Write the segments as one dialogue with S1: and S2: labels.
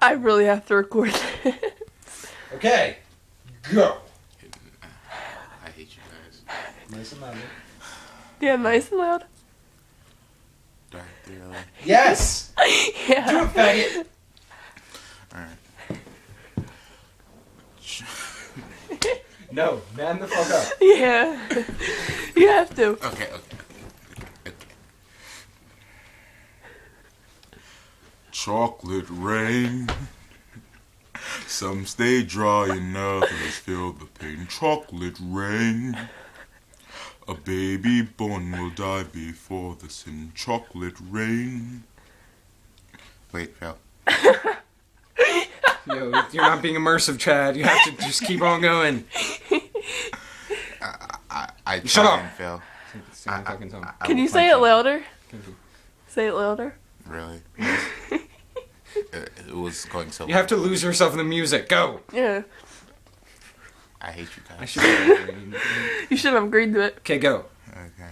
S1: I really have to record this.
S2: Okay, go.
S3: I hate you guys.
S2: Nice and loud.
S1: Yeah, nice and loud.
S3: Do I have to yell?
S2: Yes!
S1: Yeah.
S2: Do it, faggot!
S3: Alright.
S2: No, man the fuck up.
S1: Yeah. You have to.
S3: Okay. Chocolate rain. Some stay dry and others feel the pain. Chocolate rain. A baby born will die before the sin. Chocolate rain. Wait, Phil.
S2: Yo, you're not being immersive, Chad. You have to just keep on going.
S3: I
S2: Shut
S3: try
S2: up.
S3: and Phil.
S2: Same fucking song.
S3: I
S1: Can
S3: will
S1: you say
S3: punch
S1: it louder?
S2: Thank you.
S1: Say it louder.
S3: Really? It was going so
S2: You have to lose yourself in the music. Go!
S1: Yeah.
S3: I hate you
S2: I
S3: guys.
S2: should have.
S1: You should have agreed to it.
S2: Okay, go.
S3: Okay.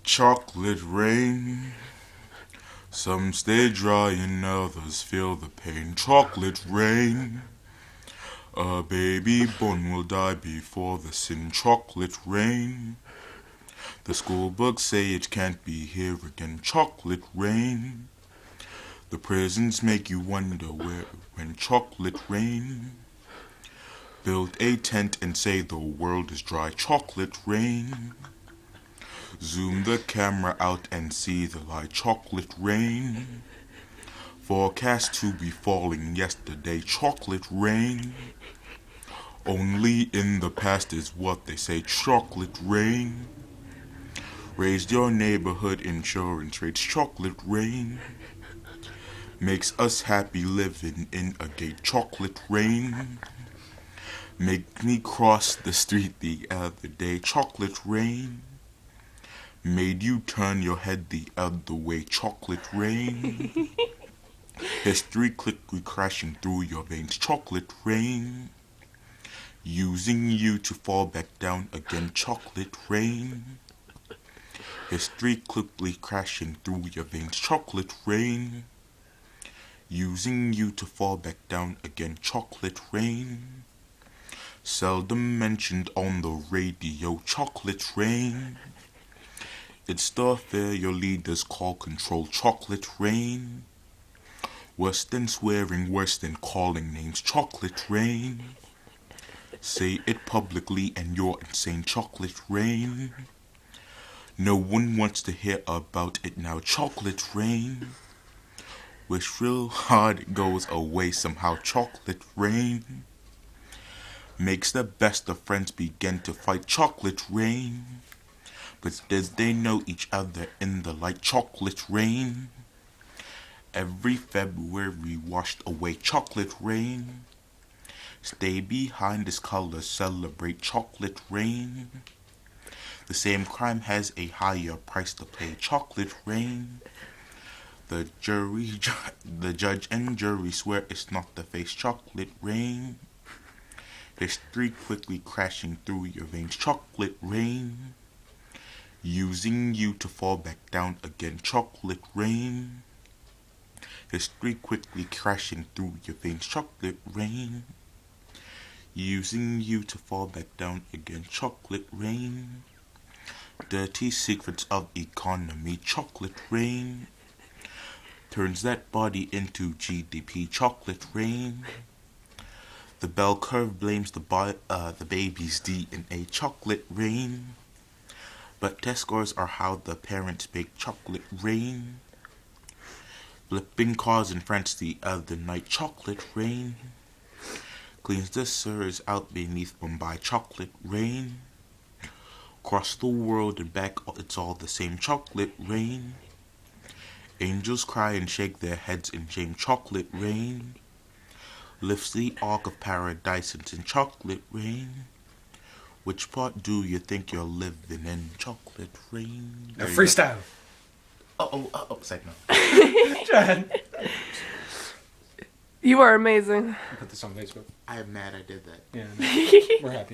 S3: Chocolate rain. Some stay dry and others feel the pain. Chocolate rain. A baby born will die before the sin. Chocolate rain. The school books say it can't be here again. Chocolate rain. The prisons make you wonder where when chocolate rain. Build a tent and say the world is dry. Chocolate rain. Zoom the camera out and see the light. Chocolate rain. Forecast to be falling yesterday. Chocolate rain. Only in the past is what they say. Chocolate rain. Raised your neighborhood insurance rates. Chocolate rain. Makes us happy living in a gate. Chocolate rain. Make me cross the street the other day. Chocolate rain. Made you turn your head the other way. Chocolate rain. History quickly crashing through your veins. Chocolate rain. Using you to fall back down again. Chocolate rain. History quickly crashing through your veins. Chocolate rain. Using you to fall back down again. Chocolate rain. Seldom mentioned on the radio. Chocolate rain. It's the affair your leaders call control. Chocolate rain. Worse than swearing, worse than calling names. Chocolate rain. Say it publicly and you're insane. Chocolate rain. No one wants to hear about it now. Chocolate rain. Wish real hard it goes away somehow. Chocolate rain. Makes the best of friends begin to fight. Chocolate rain. But does they know each other in the light? Chocolate rain. Every February washed away. Chocolate rain. Stay behind this color, celebrate. Chocolate rain. The same crime has a higher price to pay. Chocolate rain. The judge and jury swear it's not the face. Chocolate rain. History quickly crashing through your veins. Chocolate rain. Using you to fall back down again. Chocolate rain. History quickly crashing through your veins. Chocolate rain. Using you to fall back down again. Chocolate rain. Dirty secrets of economy. Chocolate rain. Turns that body into GDP. Chocolate rain. The bell curve blames the baby's DNA. Chocolate rain. But test scores are how the parents bake. Chocolate rain. Flipping cars in France the other night. Chocolate rain. Cleans the sewers out beneath Mumbai. Chocolate rain. Across the world and back, it's all the same. Chocolate rain. Angels cry and shake their heads in shame. Chocolate rain. Lifts the ark of paradise into chocolate rain. Which part do you think you're living in? Chocolate rain.
S2: Now freestyle.
S3: Segment.
S2: Chad.
S1: You are amazing.
S2: Put this on Facebook.
S3: I'm mad I did that.
S2: Yeah, we're happy.